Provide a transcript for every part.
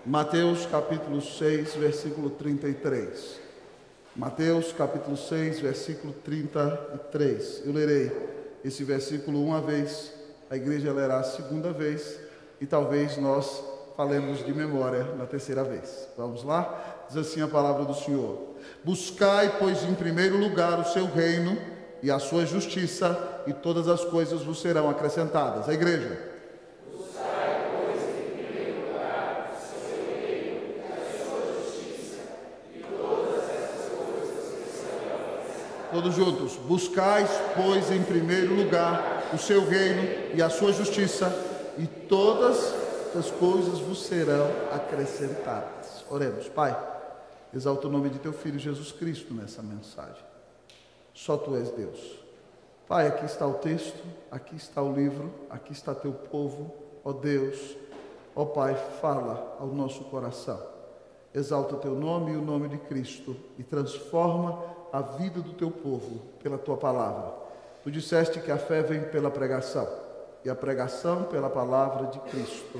Mateus capítulo 6, versículo 33. Mateus capítulo 6, versículo 33. Eu lerei esse versículo uma vez, a igreja lerá a segunda vez e talvez nós falemos de memória na terceira vez. Vamos lá? Diz assim a palavra do Senhor: Buscai, pois, em primeiro lugar o seu reino e a sua justiça, e todas as coisas vos serão acrescentadas. A igreja: todos juntos. Buscais, pois, em primeiro lugar o seu reino e a sua justiça, e todas as coisas vos serão acrescentadas. Oremos. Pai, exalta o nome de teu Filho Jesus Cristo nessa mensagem. Só tu és Deus. Pai, aqui está o texto, aqui está o livro, aqui está teu povo. Ó Deus, ó Pai, fala ao nosso coração. Exalta o teu nome e o nome de Cristo e transforma a vida do teu povo pela tua palavra. Tu disseste que a fé vem pela pregação e a pregação pela palavra de Cristo.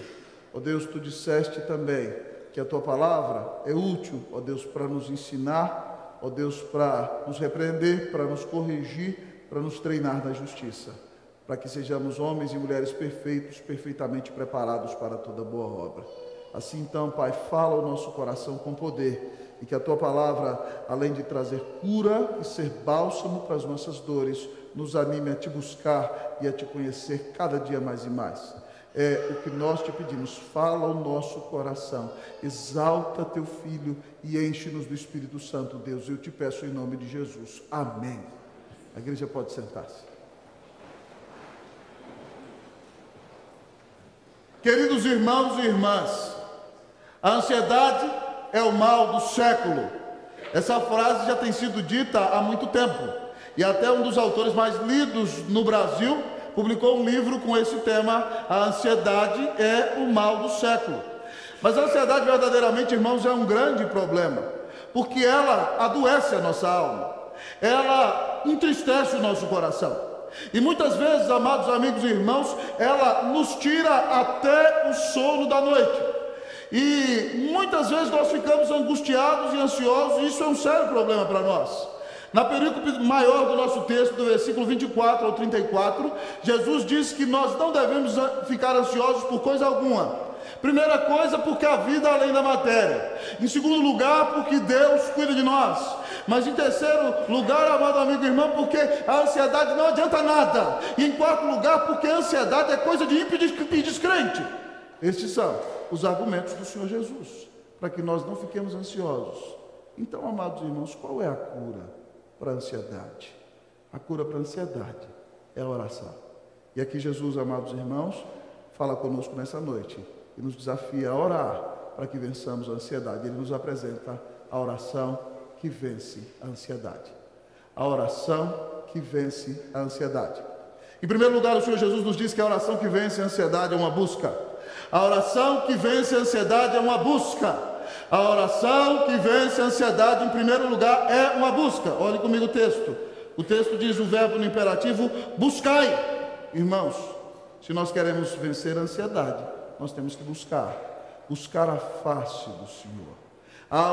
Ó Deus, tu disseste também que a tua palavra é útil, ó Deus, para nos ensinar, ó Deus, para nos repreender, para nos corrigir, para nos treinar na justiça, para que sejamos homens e mulheres perfeitos, perfeitamente preparados para toda boa obra. Assim então, Pai, fala ao nosso coração com poder, e que a tua palavra, além de trazer cura e ser bálsamo para as nossas dores, nos anime a te buscar e a te conhecer cada dia mais e mais. É o que nós te pedimos. Fala ao nosso coração, exalta teu Filho e enche-nos do Espírito Santo, Deus. Eu te peço em nome de Jesus. Amém. A igreja pode sentar-se. Queridos irmãos e irmãs, a ansiedade é o mal do século. Essa frase já tem sido dita há muito tempo, e até um dos autores mais lidos no Brasil publicou um livro com esse tema: A ansiedade é o mal do século. Mas a ansiedade verdadeiramente, irmãos, é um grande problema, porque ela adoece a nossa alma, ela entristece o nosso coração, e muitas vezes, amados amigos e irmãos, ela nos tira até o sono da noite. E muitas vezes nós ficamos angustiados e ansiosos, e isso é um sério problema para nós. Na perícope maior do nosso texto, do versículo 24 ao 34, Jesus diz que nós não devemos ficar ansiosos por coisa alguma. Primeira coisa, porque a vida é além da matéria. Em segundo lugar, porque Deus cuida de nós. Mas em terceiro lugar, amado amigo e irmão, porque a ansiedade não adianta nada. E em quarto lugar, porque a ansiedade é coisa de ímpio e descrente. Estes são os argumentos do Senhor Jesus, para que nós não fiquemos ansiosos. Então, amados irmãos, qual é a cura para a ansiedade? A cura para a ansiedade é a oração. E aqui Jesus, amados irmãos, fala conosco nessa noite e nos desafia a orar para que vençamos a ansiedade. Ele nos apresenta a oração que vence a ansiedade. A oração que vence a ansiedade. Em primeiro lugar, o Senhor Jesus nos diz que a oração que vence a ansiedade é uma busca. A oração que vence a ansiedade é uma busca. A oração que vence a ansiedade, em primeiro lugar, é uma busca. Olhe comigo o texto. O texto diz o verbo no imperativo: buscai. Irmãos, se nós queremos vencer a ansiedade, nós temos que buscar a face do Senhor.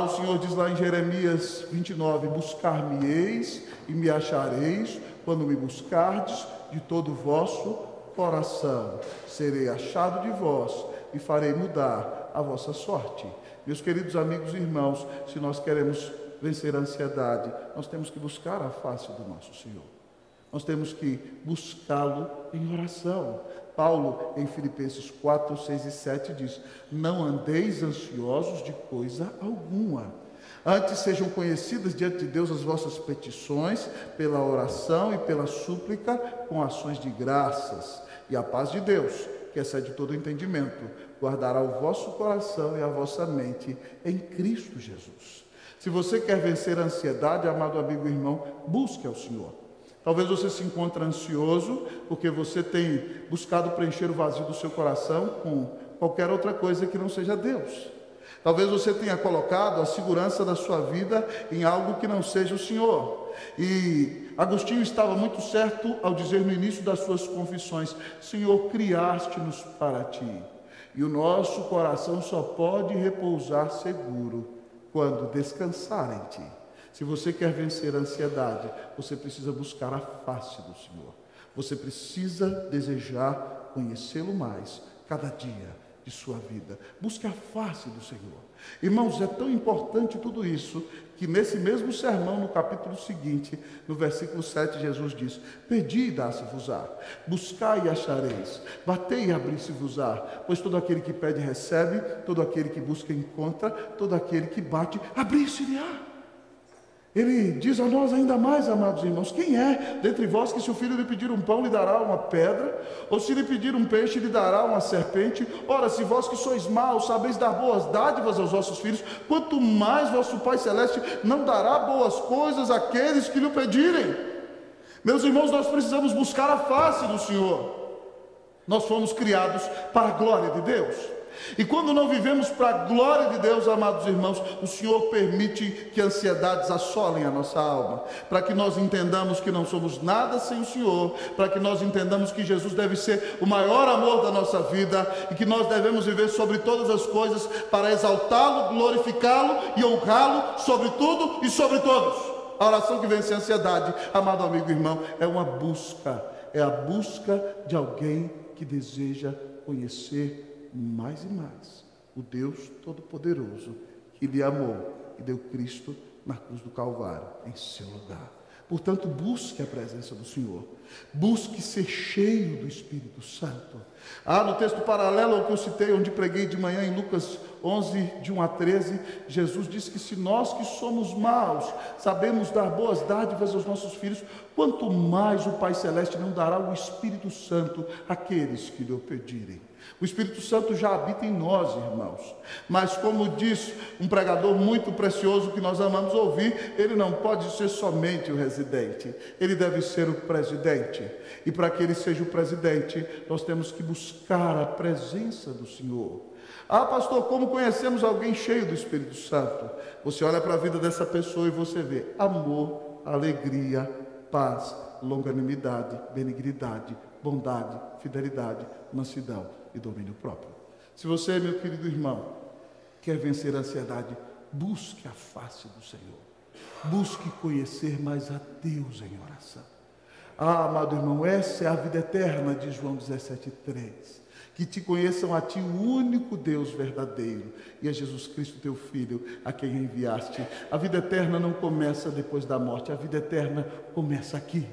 O Senhor diz lá em Jeremias 29, buscar-me-eis e me achareis, quando me buscardes de todo o vosso coração. Serei achado de vós e farei mudar a vossa sorte. Meus queridos amigos e irmãos, se nós queremos vencer a ansiedade, nós temos que buscar a face do nosso Senhor. Nós temos que buscá-lo em oração. Paulo, em Filipenses 4, 6 e 7, diz: não andeis ansiosos de coisa alguma. Antes sejam conhecidas diante de Deus as vossas petições, pela oração e pela súplica, com ações de graças. E a paz de Deus, que excede todo entendimento, guardará o vosso coração e a vossa mente em Cristo Jesus. Se você quer vencer a ansiedade, amado amigo e irmão, busque ao Senhor. Talvez você se encontre ansioso porque você tem buscado preencher o vazio do seu coração com qualquer outra coisa que não seja Deus. Talvez você tenha colocado a segurança da sua vida em algo que não seja o Senhor. E Agostinho estava muito certo ao dizer no início das suas confissões: Senhor, criaste-nos para ti. E o nosso coração só pode repousar seguro quando descansar em Ti. Se você quer vencer a ansiedade, você precisa buscar a face do Senhor. Você precisa desejar conhecê-lo mais cada dia de sua vida. Busque a face do Senhor. Irmãos, é tão importante tudo isso, que nesse mesmo sermão, no capítulo seguinte, no versículo 7, Jesus diz: pedi e dá-se-vos-á, buscai e achareis, batei e abri-se-vos-á, pois todo aquele que pede recebe, todo aquele que busca encontra, todo aquele que bate, abrir-se-lhe-á. Ele diz a nós ainda mais, amados irmãos: quem é dentre vós que se o filho lhe pedir um pão lhe dará uma pedra, ou se lhe pedir um peixe lhe dará uma serpente? Ora, se vós que sois maus sabeis dar boas dádivas aos vossos filhos, quanto mais vosso Pai Celeste não dará boas coisas àqueles que lhe pedirem. Meus irmãos, nós precisamos buscar a face do Senhor. Nós fomos criados para a glória de Deus. E quando não vivemos para a glória de Deus, amados irmãos, o Senhor permite que ansiedades assolem a nossa alma, para que nós entendamos que não somos nada sem o Senhor, para que nós entendamos que Jesus deve ser o maior amor da nossa vida, e que nós devemos viver sobre todas as coisas para exaltá-lo, glorificá-lo e honrá-lo sobre tudo e sobre todos. A oração que vence a ansiedade, amado amigo e irmão, é uma busca, é a busca de alguém que deseja conhecer mais e mais o Deus Todo-Poderoso, que lhe amou e deu Cristo na cruz do Calvário em seu lugar. Portanto, busque a presença do Senhor, busque ser cheio do Espírito Santo. No texto paralelo ao que eu citei, onde preguei de manhã, em Lucas 11, de 1 a 13, Jesus diz que se nós que somos maus sabemos dar boas dádivas aos nossos filhos, quanto mais o Pai Celeste não dará o Espírito Santo àqueles que lhe o pedirem. O Espírito Santo já habita em nós, irmãos, mas como diz um pregador muito precioso que nós amamos ouvir, ele não pode ser somente o residente, ele deve ser o presidente. E para que ele seja o presidente, nós temos que buscar a presença do Senhor. Pastor, como conhecemos alguém cheio do Espírito Santo? Você olha para a vida dessa pessoa e você vê amor, alegria, paz, longanimidade, benignidade, bondade, fidelidade, mansidão e domínio próprio. Se você, meu querido irmão, quer vencer a ansiedade, busque a face do Senhor. Busque conhecer mais a Deus em oração. Amado irmão, essa é a vida eterna de João 17,3. Que te conheçam a ti, o único Deus verdadeiro, e a Jesus Cristo, teu Filho, a quem enviaste. A vida eterna não começa depois da morte, a vida eterna começa aqui.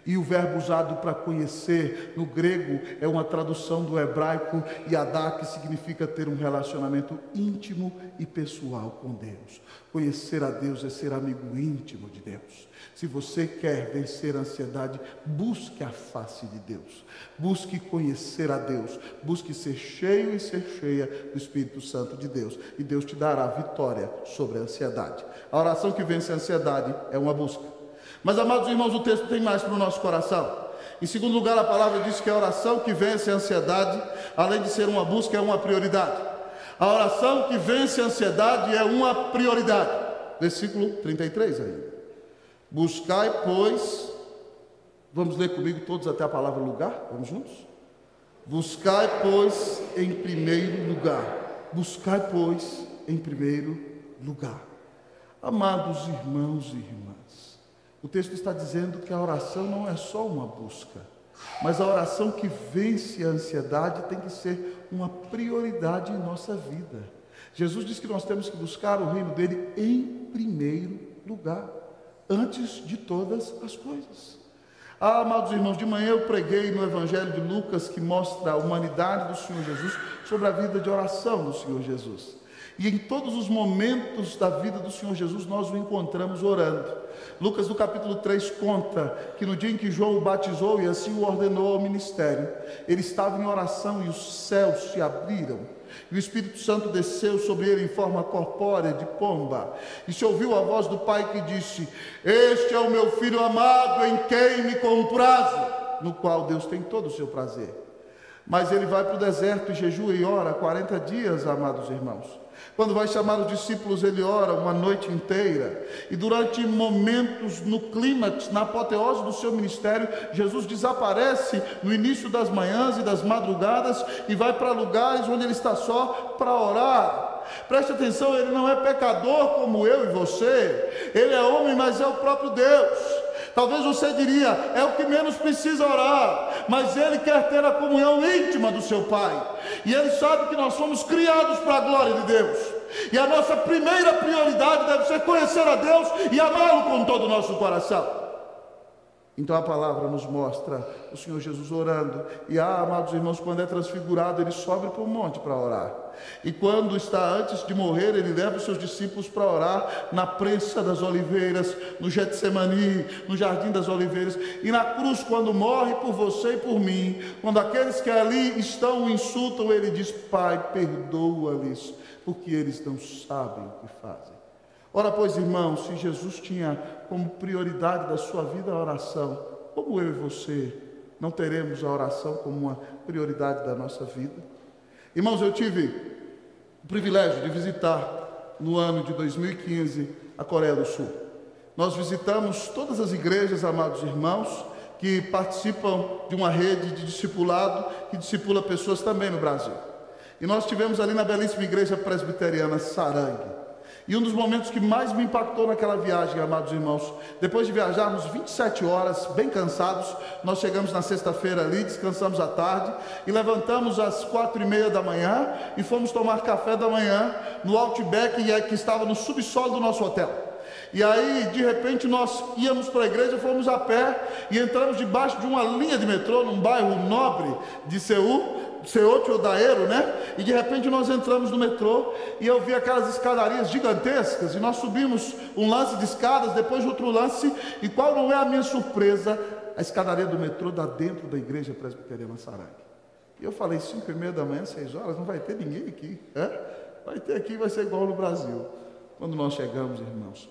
E o verbo usado para conhecer no grego é uma tradução do hebraico yadá, que significa ter um relacionamento íntimo e pessoal com Deus. Conhecer a Deus é ser amigo íntimo de Deus. Se você quer vencer a ansiedade, busque a face de Deus. Busque conhecer a Deus. Busque ser cheio e ser cheia do Espírito Santo de Deus. E Deus te dará vitória sobre a ansiedade. A oração que vence a ansiedade é uma busca. Mas, amados irmãos, o texto tem mais para o nosso coração. Em segundo lugar, a palavra diz que a oração que vence a ansiedade, além de ser uma busca, é uma prioridade. A oração que vence a ansiedade é uma prioridade. Versículo 33 ainda. Buscai, pois, vamos ler comigo todos até a palavra lugar? Vamos juntos? Buscai, pois, em primeiro lugar. Buscai, pois, em primeiro lugar. Amados irmãos e irmãs, o texto está dizendo que a oração não é só uma busca, mas a oração que vence a ansiedade tem que ser uma prioridade em nossa vida. Jesus diz que nós temos que buscar o reino dele em primeiro lugar, antes de todas as coisas. Amados irmãos, de manhã eu preguei no Evangelho de Lucas, que mostra a humanidade do Senhor Jesus, sobre a vida de oração do Senhor Jesus. E em todos os momentos da vida do Senhor Jesus, nós o encontramos orando. Lucas, no capítulo 3, conta que no dia em que João o batizou e assim o ordenou ao ministério, ele estava em oração e os céus se abriram. E o Espírito Santo desceu sobre ele em forma corpórea de pomba. E se ouviu a voz do Pai que disse: Este é o meu Filho amado, em quem me comprazo, no qual Deus tem todo o seu prazer. Mas ele vai para o deserto e jejua e ora 40 dias, amados irmãos. Quando vai chamar os discípulos, ele ora uma noite inteira. E durante momentos, no clímax, na apoteose do seu ministério, Jesus desaparece no início das manhãs e das madrugadas e vai para lugares onde ele está só para orar. Preste atenção, ele não é pecador como eu e você. Ele é homem, mas é o próprio Deus. Talvez você diria, é o que menos precisa orar, mas ele quer ter a comunhão íntima do seu Pai, e ele sabe que nós fomos criados para a glória de Deus, e a nossa primeira prioridade deve ser conhecer a Deus e amá-lo com todo o nosso coração. Então a palavra nos mostra o Senhor Jesus orando, e amados irmãos, quando é transfigurado, ele sobe para o monte para orar, e quando está antes de morrer, ele leva os seus discípulos para orar na prensa das oliveiras, no Getsemani, no jardim das oliveiras, e na cruz, quando morre por você e por mim, quando aqueles que ali estão o insultam, ele diz: Pai, perdoa-lhes, porque eles não sabem o que fazem. Ora, pois, irmãos, se Jesus tinha como prioridade da sua vida a oração, como eu e você não teremos a oração como uma prioridade da nossa vida? Irmãos, eu tive o privilégio de visitar no ano de 2015 a Coreia do Sul. Nós visitamos todas as igrejas, amados irmãos, que participam de uma rede de discipulado que discipula pessoas também no Brasil. E nós estivemos ali na belíssima igreja presbiteriana Sarang. E um dos momentos que mais me impactou naquela viagem, amados irmãos, depois de viajarmos 27 horas, bem cansados, nós chegamos na sexta-feira ali, descansamos à tarde, e levantamos às 4h30 da manhã, e fomos tomar café da manhã, no Outback, que estava no subsolo do nosso hotel. E aí, de repente, nós íamos para a igreja, fomos a pé, e entramos debaixo de uma linha de metrô, num bairro nobre de Seul, Seocho Daeru, né? E de repente nós entramos no metrô e eu vi aquelas escadarias gigantescas, e nós subimos um lance de escadas, depois outro lance, e qual não é a minha surpresa? A escadaria do metrô dá dentro da igreja presbiteriana Sarang. E eu falei, 5h30 da manhã, 6 horas, não vai ter ninguém aqui, vai ter aqui, vai ser igual no Brasil. Quando nós chegamos, irmãos,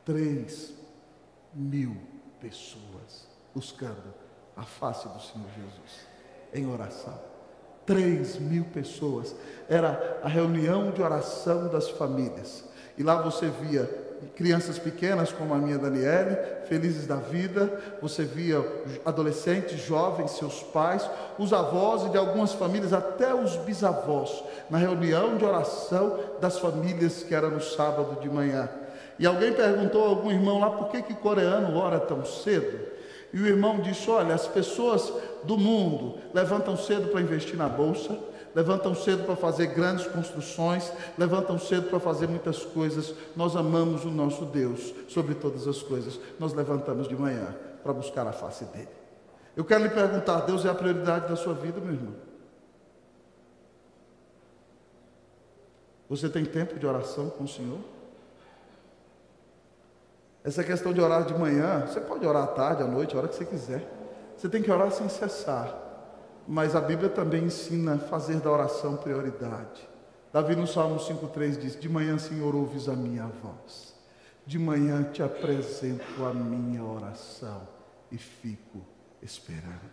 3.000 pessoas buscando a face do Senhor Jesus em oração. 3.000 pessoas, era a reunião de oração das famílias, e lá você via crianças pequenas como a minha Daniele, felizes da vida, você via adolescentes, jovens, seus pais, os avós e de algumas famílias, até os bisavós, na reunião de oração das famílias que era no sábado de manhã. E alguém perguntou a algum irmão lá, por que coreano ora tão cedo? E o irmão disse, olha, as pessoas do mundo levantam cedo para investir na bolsa, levantam cedo para fazer grandes construções, levantam cedo para fazer muitas coisas. Nós amamos o nosso Deus sobre todas as coisas. Nós levantamos de manhã para buscar a face dele. Eu quero lhe perguntar, Deus é a prioridade da sua vida, meu irmão? Você tem tempo de oração com o Senhor? Essa questão de orar de manhã, você pode orar à tarde, à noite, a hora que você quiser. Você tem que orar sem cessar. Mas a Bíblia também ensina a fazer da oração prioridade. Davi no Salmo 5,3 diz, de manhã, Senhor, ouves a minha voz. De manhã te apresento a minha oração e fico esperando.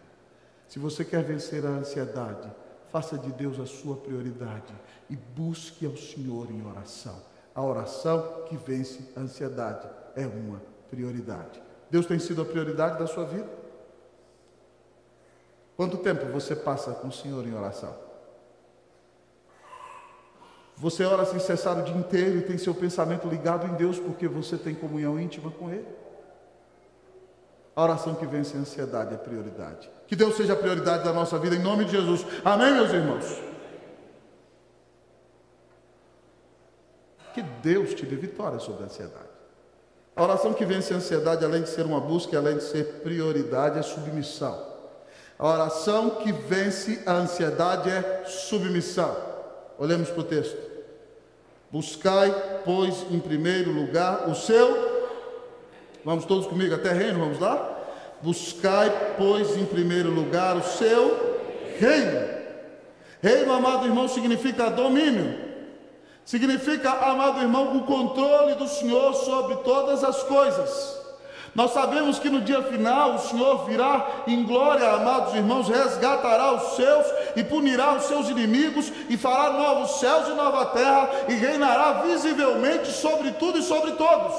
Se você quer vencer a ansiedade, faça de Deus a sua prioridade e busque ao Senhor em oração. A oração que vence a ansiedade é uma prioridade. Deus tem sido a prioridade da sua vida? Quanto tempo você passa com o Senhor em oração? Você ora sem cessar o dia inteiro e tem seu pensamento ligado em Deus porque você tem comunhão íntima com Ele? A oração que vence a ansiedade é prioridade. Que Deus seja a prioridade da nossa vida em nome de Jesus. Amém, meus irmãos? Que Deus te dê vitória sobre a ansiedade. A oração que vence a ansiedade, além de ser uma busca, além de ser prioridade, é submissão. A oração que vence a ansiedade é submissão. Olhemos para o texto. Buscai, pois, em primeiro lugar o seu... Vamos todos comigo até reino, vamos lá? Buscai, pois, em primeiro lugar o seu reino. Reino, amado irmão, significa domínio. Significa, amado irmão, o controle do Senhor sobre todas as coisas. Nós sabemos que no dia final o Senhor virá em glória, amados irmãos, resgatará os seus e punirá os seus inimigos e fará novos céus e nova terra e reinará visivelmente sobre tudo e sobre todos.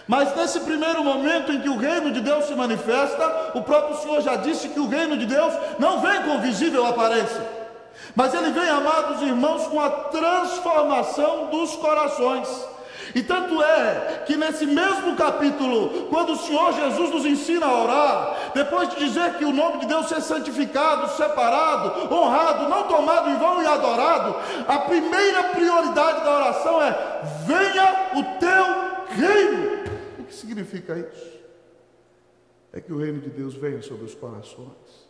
Mas nesse primeiro momento em que o reino de Deus se manifesta, o próprio Senhor já disse que o reino de Deus não vem com visível aparência, mas ele vem, amados irmãos, com a transformação dos corações. E tanto é que nesse mesmo capítulo, quando o Senhor Jesus nos ensina a orar, depois de dizer que o nome de Deus seja santificado, separado, honrado, não tomado em vão e adorado, a primeira prioridade da oração é: venha o teu reino. O que significa isso? É que o reino de Deus venha sobre os corações,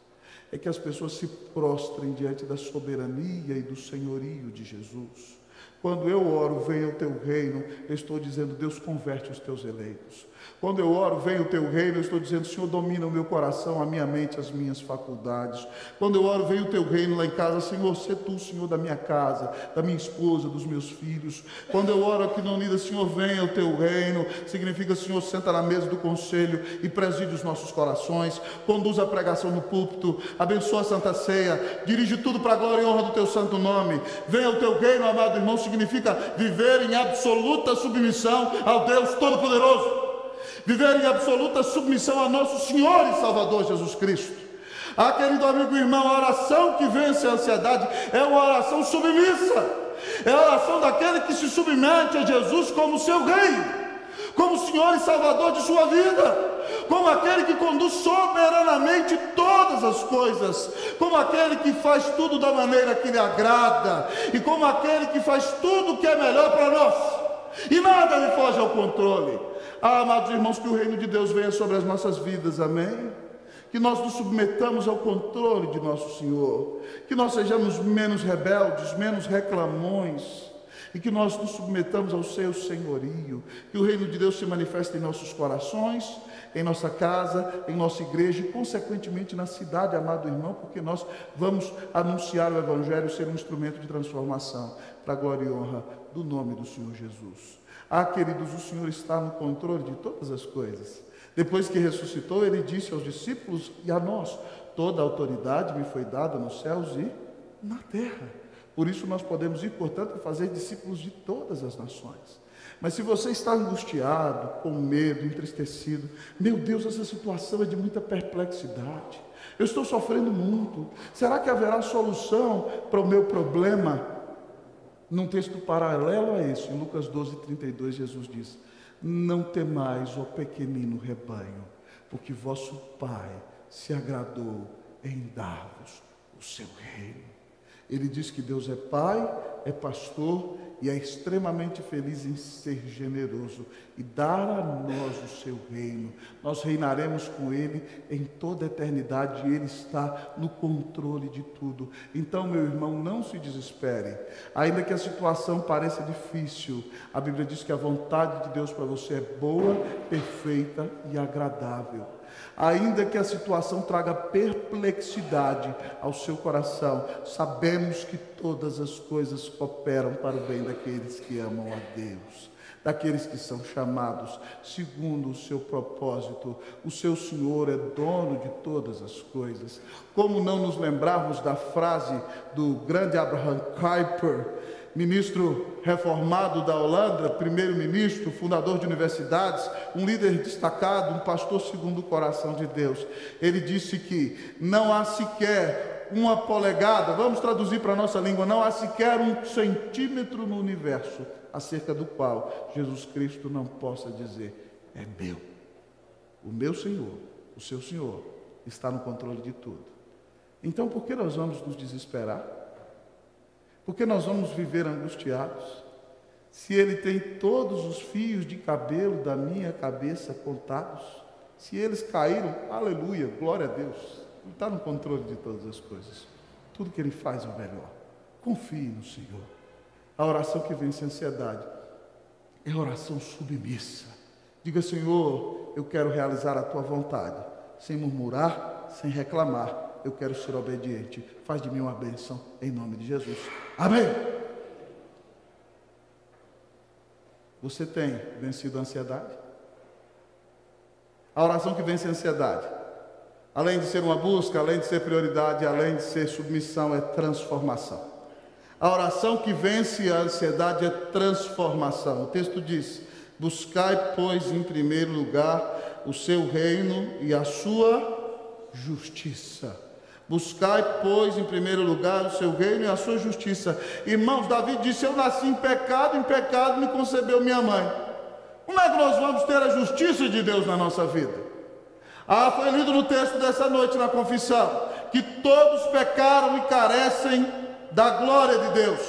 é que as pessoas se prostrem diante da soberania e do senhorio de Jesus. Quando eu oro, venha o teu reino, eu estou dizendo: Deus, converte os teus eleitos. Quando eu oro, venha o teu reino, eu estou dizendo: Senhor, domina o meu coração, a minha mente, as minhas faculdades. Quando eu oro, venha o teu reino lá em casa, Senhor, sê tu, Senhor, da minha casa, da minha esposa, dos meus filhos. Quando eu oro aqui na Unida, Senhor, venha o teu reino, significa: Senhor, senta na mesa do conselho e preside os nossos corações, conduz a pregação no púlpito, abençoa a Santa Ceia, dirige tudo para a glória e honra do teu santo nome. Venha o teu reino, amado irmão, significa viver em absoluta submissão ao Deus Todo-Poderoso, viver em absoluta submissão a nosso Senhor e Salvador Jesus Cristo. Ah, querido amigo e irmão, a oração que vence a ansiedade é uma oração submissa, é a oração daquele que se submete a Jesus como seu Rei, como Senhor e Salvador de sua vida, como aquele que conduz soberanamente todas as coisas, como aquele que faz tudo da maneira que lhe agrada, e como aquele que faz tudo o que é melhor para nós, e nada lhe foge ao controle. Ah, amados irmãos, que o reino de Deus venha sobre as nossas vidas, amém? Que nós nos submetamos ao controle de nosso Senhor, que nós sejamos menos rebeldes, menos reclamões, e que nós nos submetamos ao seu senhorio, que o reino de Deus se manifeste em nossos corações, em nossa casa, em nossa igreja e consequentemente na cidade, amado irmão, porque nós vamos anunciar o Evangelho, ser um instrumento de transformação, para a glória e honra do nome do Senhor Jesus. Ah, queridos, o Senhor está no controle de todas as coisas. Depois que ressuscitou, Ele disse aos discípulos e a nós: toda a autoridade me foi dada nos céus e na terra. Por isso nós podemos ir, portanto, fazer discípulos de todas as nações. Mas se você está angustiado, com medo, entristecido, meu Deus, essa situação é de muita perplexidade, eu estou sofrendo muito, será que haverá solução para o meu problema? Num texto paralelo a esse, em Lucas 12:32, Jesus diz: não temais, ó pequenino rebanho, porque vosso Pai se agradou em dar-vos o seu reino. Ele diz que Deus é Pai, é pastor e é extremamente feliz em ser generoso e dar a nós o seu reino. Nós reinaremos com Ele em toda a eternidade e Ele está no controle de tudo. Então, meu irmão, não se desespere. Ainda que a situação pareça difícil, a Bíblia diz que a vontade de Deus para você é boa, perfeita e agradável. Ainda que a situação traga perplexidade ao seu coração, sabemos que todas as coisas cooperam para o bem daqueles que amam a Deus, daqueles que são chamados segundo o seu propósito. O seu Senhor é dono de todas as coisas. Como não nos lembrarmos da frase do grande Abraham Kuyper, ministro reformado da Holanda, primeiro-ministro, fundador de universidades, um líder destacado, um pastor segundo o coração de Deus. Ele disse que não há sequer uma polegada, vamos traduzir para a nossa língua, não há sequer um centímetro no universo acerca do qual Jesus Cristo não possa dizer: é meu. O meu Senhor, o seu Senhor, está no controle de tudo. Então, por que nós vamos nos desesperar? Por que nós vamos viver angustiados? Se Ele tem todos os fios de cabelo da minha cabeça contados, se eles caíram, aleluia, glória a Deus. Ele está no controle de todas as coisas. Tudo que Ele faz é o melhor. Confie no Senhor. A oração que vence a ansiedade é a oração submissa. Diga: Senhor, eu quero realizar a Tua vontade, sem murmurar, sem reclamar. Eu quero ser obediente. Faz de mim uma bênção, em nome de Jesus. Amém. Você tem vencido a ansiedade? A oração que vence a ansiedade, além de ser uma busca, além de ser prioridade, além de ser submissão, é transformação. A oração que vence a ansiedade é transformação. O texto diz: buscai, pois, em primeiro lugar o seu reino e a sua justiça. Buscai, pois, em primeiro lugar o seu reino e a sua justiça. Irmãos, Davi disse: eu nasci em pecado me concebeu minha mãe. Como é que nós vamos ter a justiça de Deus na nossa vida? Foi lido no texto dessa noite na confissão, que todos pecaram e carecem da glória de Deus,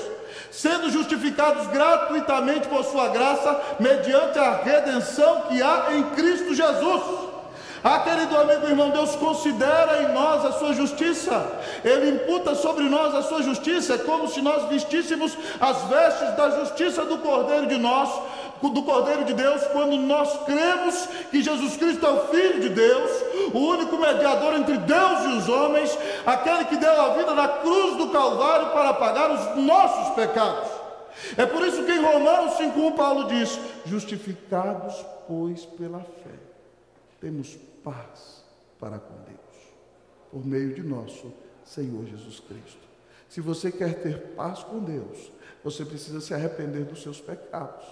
sendo justificados gratuitamente por sua graça, mediante a redenção que há em Cristo Jesus. Querido amigo e irmão, Deus considera em nós a sua justiça, Ele imputa sobre nós a sua justiça. É como se nós vestíssemos as vestes da justiça do Cordeiro de Deus, quando nós cremos que Jesus Cristo é o Filho de Deus, o único mediador entre Deus e os homens, aquele que deu a vida na cruz do Calvário para pagar os nossos pecados. É por isso que em Romanos 5,1 Paulo diz: justificados, pois, pela fé, temos paz para com Deus, por meio de nosso Senhor Jesus Cristo. Se você quer ter paz com Deus, você precisa se arrepender dos seus pecados.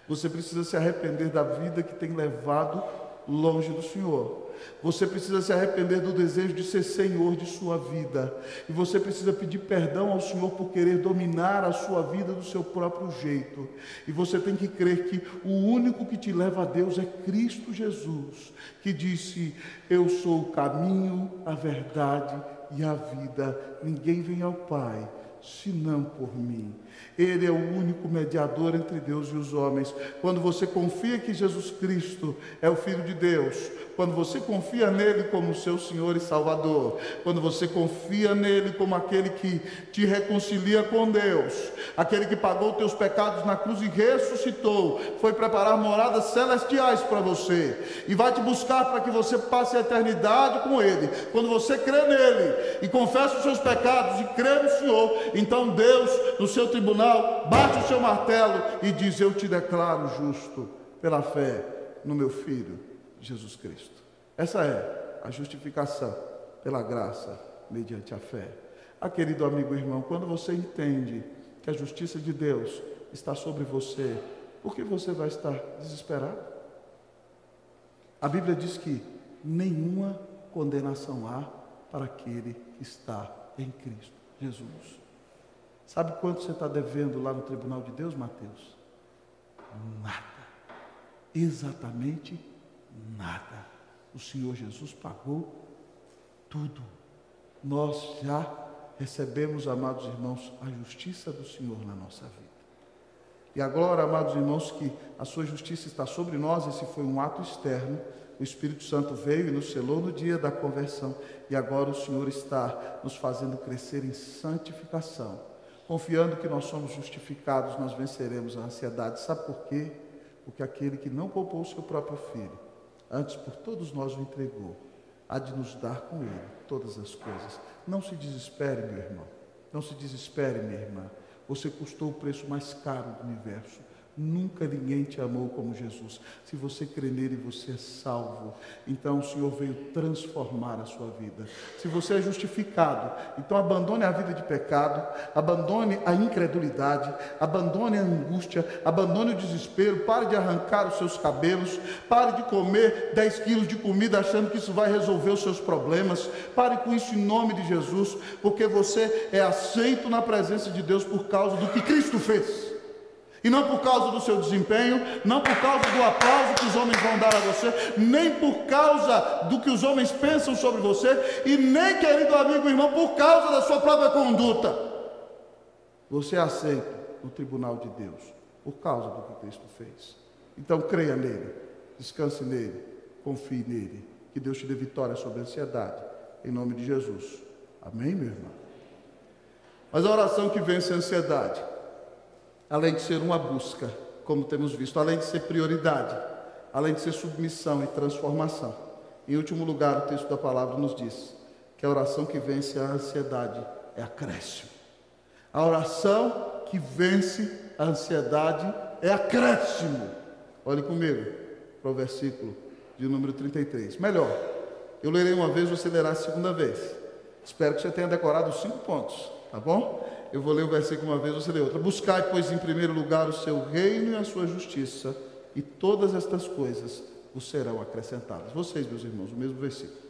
Você precisa se arrepender da vida que tem levado longe do Senhor. Você precisa se arrepender do desejo de ser Senhor de sua vida. E você precisa pedir perdão ao Senhor por querer dominar a sua vida do seu próprio jeito. E você tem que crer que o único que te leva a Deus é Cristo Jesus, que disse: eu sou o caminho, a verdade e a vida. Ninguém vem ao Pai senão por mim. Ele é o único mediador entre Deus e os homens. Quando você confia que Jesus Cristo é o Filho de Deus, quando você confia nele como seu Senhor e Salvador, quando você confia nele como aquele que te reconcilia com Deus, aquele que pagou teus pecados na cruz e ressuscitou, foi preparar moradas celestiais para você e vai te buscar para que você passe a eternidade com ele. Quando você crê nele e confessa os seus pecados e crê no Senhor, então Deus, no seu tribunal, bate o seu martelo e diz: eu te declaro justo pela fé no meu Filho Jesus Cristo. Essa é a justificação pela graça mediante a fé. Querido amigo e irmão, quando você entende que a justiça de Deus está sobre você, por que você vai estar desesperado? A Bíblia diz que nenhuma condenação há para aquele que está em Cristo Jesus. Sabe quanto você está devendo lá no tribunal de Deus, Mateus? Nada. Exatamente nada. O Senhor Jesus pagou tudo. Nós já recebemos, amados irmãos, a justiça do Senhor na nossa vida. E agora, amados irmãos, que a sua justiça está sobre nós, esse foi um ato externo. O Espírito Santo veio e nos selou no dia da conversão. E agora o Senhor está nos fazendo crescer em santificação. Confiando que nós somos justificados, nós venceremos a ansiedade. Sabe por quê? Porque aquele que não poupou o seu próprio Filho, antes por todos nós o entregou, há de nos dar com ele todas as coisas. Não se desespere, meu irmão. Não se desespere, minha irmã. Você custou o preço mais caro do universo. Nunca ninguém te amou como Jesus. Se você crê nele, você é salvo. Então o Senhor veio transformar a sua vida. Se você é justificado, então abandone a vida de pecado, abandone a incredulidade, abandone a angústia, abandone o desespero, pare de arrancar os seus cabelos, pare de comer 10 quilos de comida achando que isso vai resolver os seus problemas. Pare com isso em nome de Jesus, porque você é aceito na presença de Deus por causa do que Cristo fez. E não por causa do seu desempenho, não por causa do aplauso que os homens vão dar a você, nem por causa do que os homens pensam sobre você, e nem, querido amigo e irmão, por causa da sua própria conduta. Você é aceito no tribunal de Deus, por causa do que Cristo fez. Então creia nele, descanse nele, confie nele, que Deus te dê vitória sobre a ansiedade, em nome de Jesus. Amém, meu irmão? Mas a oração que vence a ansiedade, além de ser uma busca, como temos visto, além de ser prioridade, além de ser submissão e transformação. Em último lugar, o texto da palavra nos diz que a oração que vence a ansiedade é acréscimo. A oração que vence a ansiedade é acréscimo. Olhe comigo para o versículo de número 33. Melhor, eu lerei uma vez, você lerá a segunda vez. Espero que você tenha decorado os 5 pontos, tá bom? Eu vou ler o versículo uma vez, você lê outra. Buscai, pois, em primeiro lugar o seu reino e a sua justiça, e todas estas coisas vos serão acrescentadas. Vocês, meus irmãos, o mesmo versículo.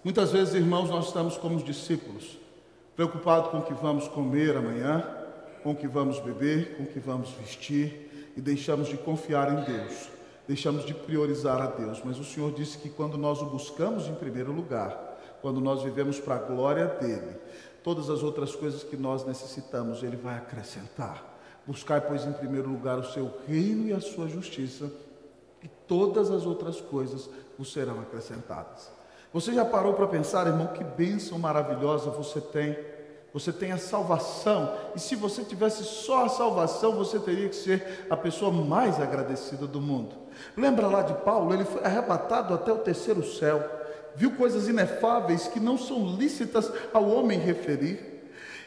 Muitas vezes, irmãos, nós estamos como os discípulos, preocupados com o que vamos comer amanhã, com o que vamos beber, com o que vamos vestir, e deixamos de confiar em Deus, deixamos de priorizar a Deus. Mas o Senhor disse que quando nós o buscamos em primeiro lugar, quando nós vivemos para a glória dEle, todas as outras coisas que nós necessitamos, Ele vai acrescentar. Buscai, pois, em primeiro lugar o seu reino e a sua justiça, e todas as outras coisas vos serão acrescentadas. Você já parou para pensar, irmão, que bênção maravilhosa você tem? Você tem a salvação, e se você tivesse só a salvação, você teria que ser a pessoa mais agradecida do mundo. Lembra lá de Paulo? Ele foi arrebatado até o 3º céu, viu coisas inefáveis que não são lícitas ao homem referir.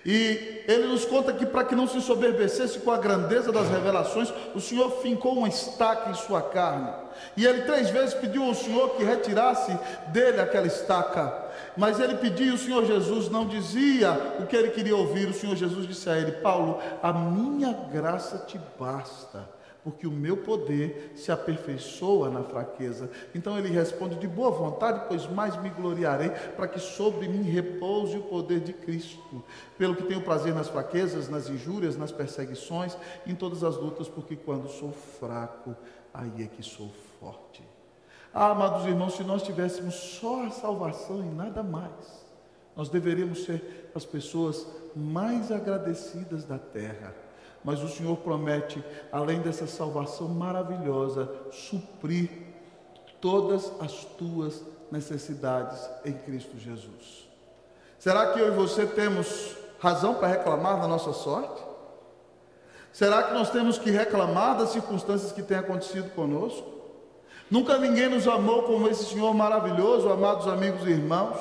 E ele nos conta que para que não se soberbecesse com a grandeza das revelações, o Senhor fincou uma estaca em sua carne. E ele 3 vezes pediu ao Senhor que retirasse dele aquela estaca. Mas ele pediu, o Senhor Jesus não dizia o que ele queria ouvir. O Senhor Jesus disse a ele: Paulo, a minha graça te basta, porque o meu poder se aperfeiçoa na fraqueza. Então ele responde: de boa vontade, pois mais me gloriarei, para que sobre mim repouse o poder de Cristo. Pelo que tenho prazer nas fraquezas, nas injúrias, nas perseguições, em todas as lutas, porque quando sou fraco, aí é que sou forte. Ah, amados irmãos, se nós tivéssemos só a salvação e nada mais, nós deveríamos ser as pessoas mais agradecidas da terra. Mas o Senhor promete, além dessa salvação maravilhosa, suprir todas as tuas necessidades em Cristo Jesus. Será que eu e você temos razão para reclamar da nossa sorte? Será que nós temos que reclamar das circunstâncias que têm acontecido conosco? Nunca ninguém nos amou como esse Senhor maravilhoso, amados amigos e irmãos.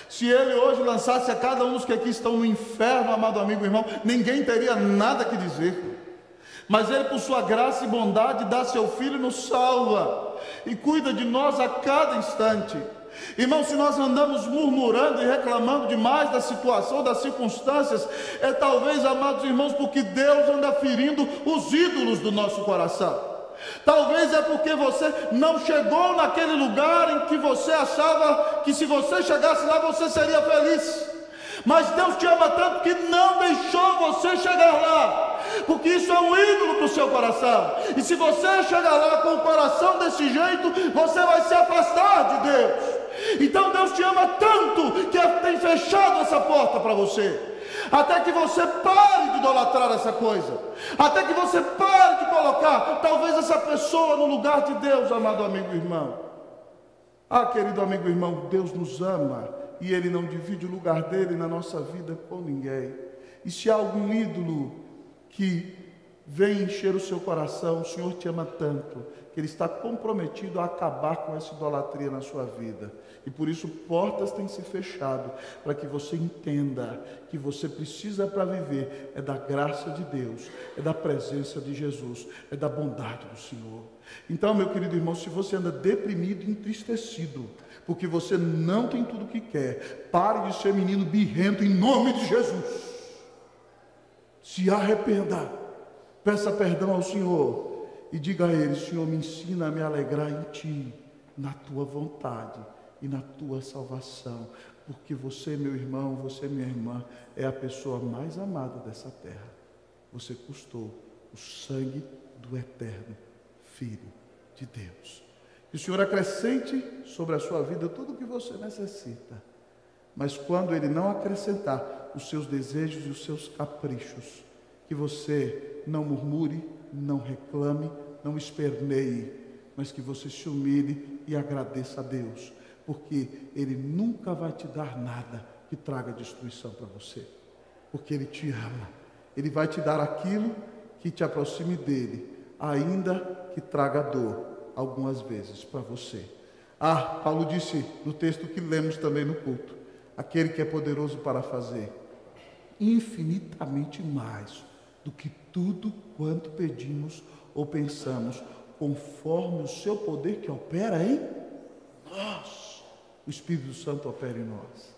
Se Ele hoje lançasse a cada um dos que aqui estão no inferno, amado amigo e irmão, ninguém teria nada que dizer. Mas Ele, por sua graça e bondade, dá seu Filho e nos salva, e cuida de nós a cada instante. Irmão, se nós andamos murmurando e reclamando demais da situação, das circunstâncias, é talvez, amados irmãos, porque Deus anda ferindo os ídolos do nosso coração. Talvez é porque você não chegou naquele lugar em que você achava que se você chegasse lá você seria feliz. Mas Deus te ama tanto que não deixou você chegar lá, porque isso é um ídolo para o seu coração. E se você chegar lá com o coração desse jeito, você vai se afastar de Deus. Então Deus te ama tanto que tem fechado essa porta para você, até que você pare de idolatrar essa coisa, até que você pare de colocar talvez essa pessoa no lugar de Deus, amado amigo e irmão. Ah, querido amigo e irmão, Deus nos ama e Ele não divide o lugar dele na nossa vida com ninguém. E se há algum ídolo que vem encher o seu coração, o Senhor te ama tanto que Ele está comprometido a acabar com essa idolatria na sua vida. E por isso portas têm se fechado, para que você entenda que você precisa para viver é da graça de Deus, é da presença de Jesus, é da bondade do Senhor. Então, meu querido irmão, se você anda deprimido e entristecido, porque você não tem tudo o que quer, pare de ser menino birrento em nome de Jesus. Se arrependa, peça perdão ao Senhor e diga a Ele: Senhor, me ensina a me alegrar em Ti, na Tua vontade e na Tua salvação, porque você, meu irmão, você, minha irmã, é a pessoa mais amada dessa terra. Você custou o sangue do eterno Filho de Deus. Que o Senhor acrescente sobre a sua vida tudo o que você necessita, mas quando Ele não acrescentar os seus desejos e os seus caprichos, que você não murmure, não reclame, não esperneie, mas que você se humilhe e agradeça a Deus, porque Ele nunca vai te dar nada que traga destruição para você, porque Ele te ama. Ele vai te dar aquilo que te aproxime dEle, ainda que traga dor algumas vezes para você. Ah, Paulo disse no texto que lemos também no culto: aquele que é poderoso para fazer infinitamente mais do que tudo quanto pedimos ou pensamos, conforme o seu poder que opera em nós. O Espírito Santo opera em nós.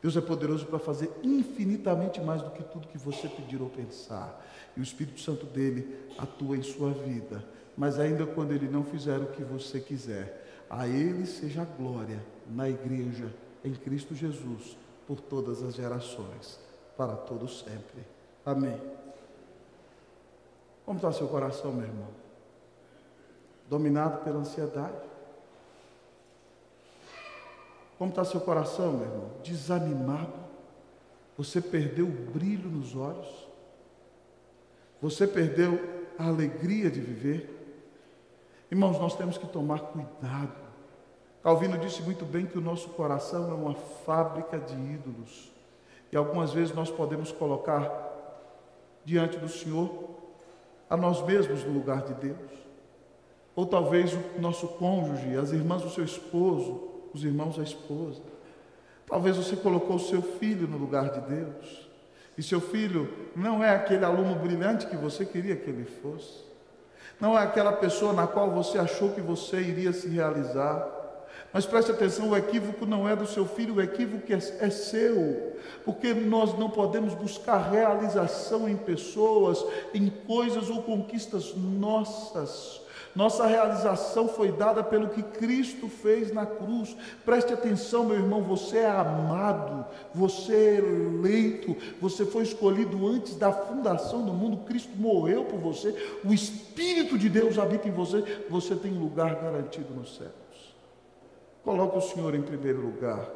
Deus é poderoso para fazer infinitamente mais do que tudo que você pedir ou pensar. E o Espírito Santo dele atua em sua vida. Mas ainda quando ele não fizer o que você quiser, a ele seja a glória na igreja, em Cristo Jesus, por todas as gerações, para todos sempre. Amém. Como está seu coração, meu irmão? Dominado pela ansiedade? Como está seu coração, meu irmão? Desanimado? Você perdeu o brilho nos olhos? Você perdeu a alegria de viver? Irmãos, nós temos que tomar cuidado. Calvino disse muito bem que o nosso coração é uma fábrica de ídolos. E algumas vezes nós podemos colocar diante do Senhor a nós mesmos no lugar de Deus. Ou talvez o nosso cônjuge, as irmãs do seu esposo, os irmãos da esposa. Talvez você colocou o seu filho no lugar de Deus. E seu filho não é aquele aluno brilhante que você queria que ele fosse. Não é aquela pessoa na qual você achou que você iria se realizar. Mas preste atenção, o equívoco não é do seu filho, o equívoco é seu. Porque nós não podemos buscar realização em pessoas, em coisas ou conquistas nossas. Nossa realização foi dada pelo que Cristo fez na cruz. Preste atenção, meu irmão, você é amado, você é eleito, você foi escolhido antes da fundação do mundo. Cristo morreu por você, o Espírito de Deus habita em você, você tem lugar garantido nos céus. Coloque o Senhor em primeiro lugar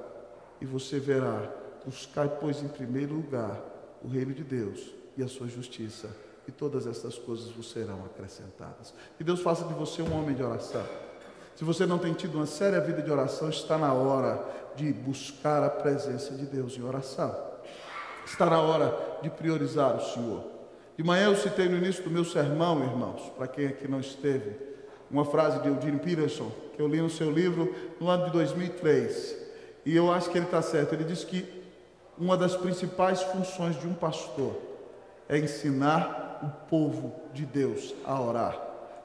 e você verá, buscai, pois, em primeiro lugar o reino de Deus e a sua justiça, e todas essas coisas vos serão acrescentadas. Que Deus faça de você um homem de oração. Se você não tem tido uma séria vida de oração, está na hora de buscar a presença de Deus em oração. Está na hora de priorizar o Senhor. De manhã eu citei no início do meu sermão, irmãos, para quem aqui não esteve, uma frase de Eugene Peterson, que eu li no seu livro no ano de 2003. E eu acho que ele está certo. Ele diz que uma das principais funções de um pastor é ensinar o povo de Deus a orar.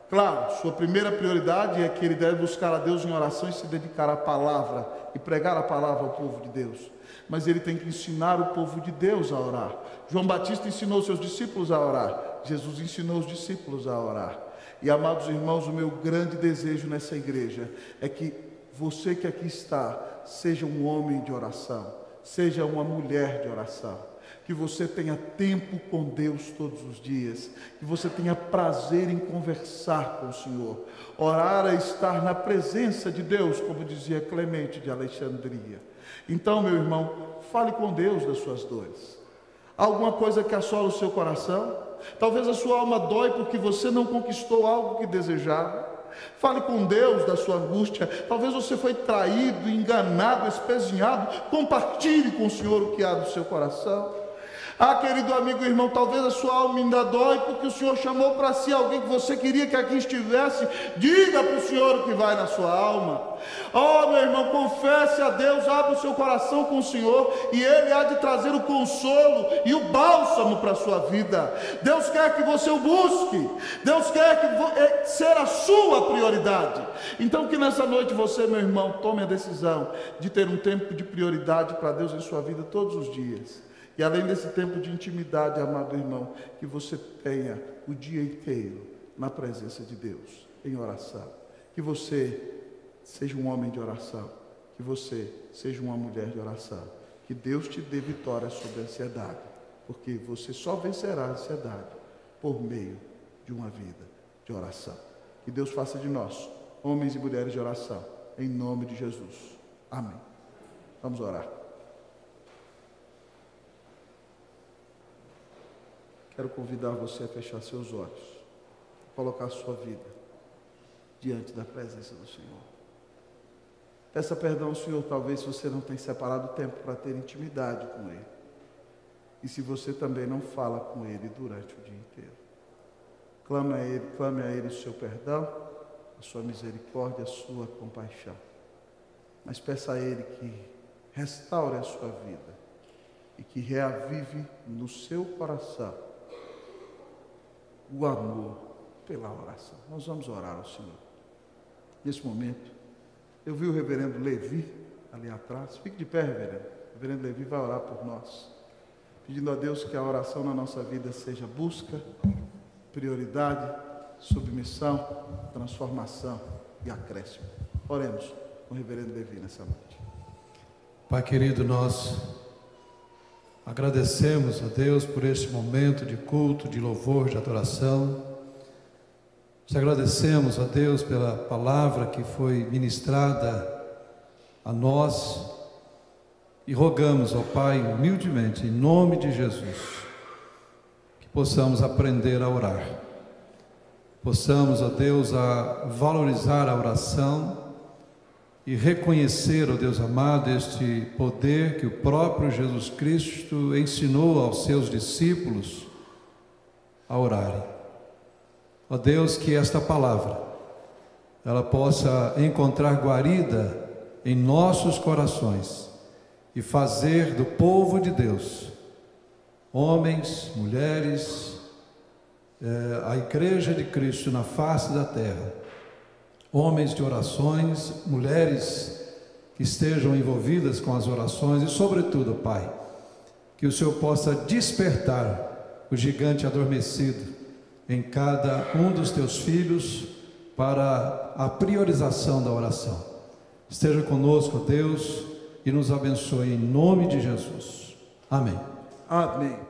Claro, sua primeira prioridade é que ele deve buscar a Deus em oração e se dedicar à palavra e pregar a palavra ao povo de Deus. Mas ele tem que ensinar o povo de Deus a orar. João Batista ensinou seus discípulos a orar. Jesus ensinou os discípulos a orar. E, amados irmãos, o meu grande desejo nessa igreja é que você que aqui está seja um homem de oração, seja uma mulher de oração. Que você tenha tempo com Deus todos os dias, que você tenha prazer em conversar com o Senhor. Orar é estar na presença de Deus, como dizia Clemente de Alexandria. Então, meu irmão, fale com Deus das suas dores. Há alguma coisa que assola o seu coração? Talvez a sua alma dói porque você não conquistou algo que desejava. Fale com Deus da sua angústia. Talvez você foi traído, enganado, espezinhado. Compartilhe com o Senhor o que há do seu coração. Ah, querido amigo e irmão, talvez a sua alma ainda dói porque o Senhor chamou para si alguém que você queria que aqui estivesse. Diga para o Senhor o que vai na sua alma. Oh, meu irmão, confesse a Deus, abra o seu coração com o Senhor e Ele há de trazer o consolo e o bálsamo para a sua vida. Deus quer que você o busque. Deus quer que ser a sua prioridade. Então que nessa noite você, meu irmão, tome a decisão de ter um tempo de prioridade para Deus em sua vida todos os dias. E além desse tempo de intimidade, amado irmão, que você tenha o dia inteiro na presença de Deus, em oração. Que você seja um homem de oração. Que você seja uma mulher de oração. Que Deus te dê vitória sobre a ansiedade. Porque você só vencerá a ansiedade por meio de uma vida de oração. Que Deus faça de nós homens e mulheres de oração. Em nome de Jesus. Amém. Vamos orar. Quero convidar você a fechar seus olhos, colocar a sua vida diante da presença do Senhor. Peça perdão ao Senhor, talvez você não tenha separado tempo para ter intimidade com Ele. E se você também não fala com Ele durante o dia inteiro. Clame a Ele o seu perdão, a sua misericórdia, a sua compaixão. Mas peça a Ele que restaure a sua vida e que reavive no seu coração o amor pela oração. Nós vamos orar ao Senhor. Nesse momento, eu vi o reverendo Levi ali atrás. Fique de pé, reverendo. O reverendo Levi vai orar por nós, pedindo a Deus que a oração na nossa vida seja busca, prioridade, submissão, transformação e acréscimo. Oremos com o reverendo Levi nessa noite. Pai querido, nós agradecemos a Deus por este momento de culto, de louvor, de adoração. Te agradecemos a Deus pela palavra que foi ministrada a nós e rogamos ao Pai humildemente, em nome de Jesus, que possamos aprender a orar. Possamos, ó Deus, a valorizar a oração e reconhecer, ó Deus amado, este poder que o próprio Jesus Cristo ensinou aos seus discípulos a orarem. Ó Deus, que esta palavra, ela possa encontrar guarida em nossos corações e fazer do povo de Deus, homens, mulheres, a Igreja de Cristo na face da terra, homens de orações, mulheres que estejam envolvidas com as orações e, sobretudo, Pai, que o Senhor possa despertar o gigante adormecido em cada um dos teus filhos para a priorização da oração. Esteja conosco, Deus, e nos abençoe em nome de Jesus. Amém. Amém.